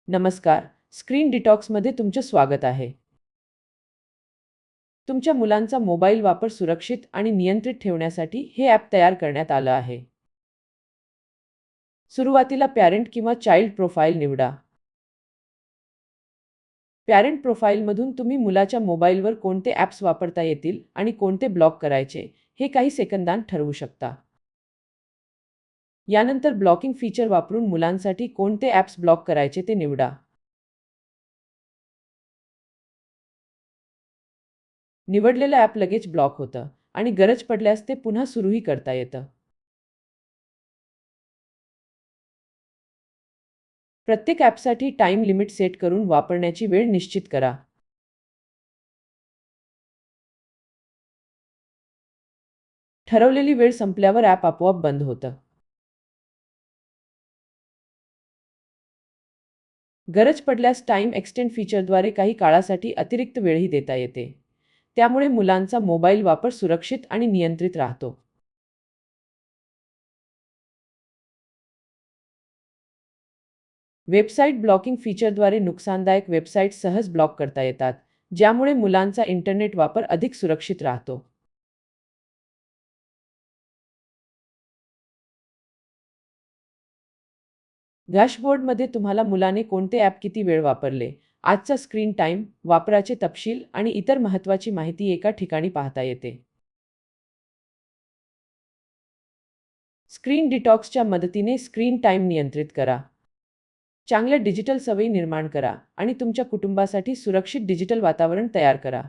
नमस्कार, स्क्रीन डिटॉक्समध्ये तुमचं स्वागत आहे. तुमच्या मुलांचा मोबाईल वापर सुरक्षित आणि नियंत्रित ठेवण्यासाठी हे ॲप तयार करण्यात आलं आहे. सुरुवातीला पॅरेंट किंवा चाइल्ड प्रोफाइल निवडा. पॅरेंट प्रोफाइलमधून तुम्ही मुलाच्या मोबाईलवर कोणते ॲप्स वापरता येतील आणि कोणते ब्लॉक करायचे हे काही सेकंदांत ठरवू शकता. यानंतर ब्लॉकिंग फीचर वापरून मुलांसाठी कोणते ॲप्स ब्लॉक करायचे ते निवडा. निवडलेलं ॲप लगेच ब्लॉक होतं आणि गरज पडल्यास ते पुन्हा सुरूही करता येतं. प्रत्येक ॲपसाठी टाईम लिमिट सेट करून वापरण्याची वेळ निश्चित करा. ठरवलेली वेळ संपल्यावर ॲप आपोआप बंद होतं. गरज पडल्यास टाईम एक्सटेंड फीचरद्वारे काही काळासाठी अतिरिक्त वेळही देता येते. त्यामुळे मुलांचा मोबाईल वापर सुरक्षित आणि नियंत्रित राहतो. वेबसाईट ब्लॉकिंग फीचरद्वारे नुकसानदायक वेबसाईट सहज ब्लॉक करता येतात, ज्यामुळे मुलांचा इंटरनेट वापर अधिक सुरक्षित राहतो. डॅशबोर्डमध्ये तुम्हाला मुलाने कोणते ॲप किती वेळ वापरले, आजचा स्क्रीन टाईम, वापराचे तपशील आणि इतर महत्त्वाची माहिती एका ठिकाणी पाहता येते. स्क्रीन डिटॉक्सच्या मदतीने स्क्रीन टाईम नियंत्रित करा. चांगल्या डिजिटल सवयी निर्माण करा आणि तुमच्या कुटुंबासाठी सुरक्षित डिजिटल वातावरण तयार करा.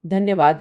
धन्यवाद.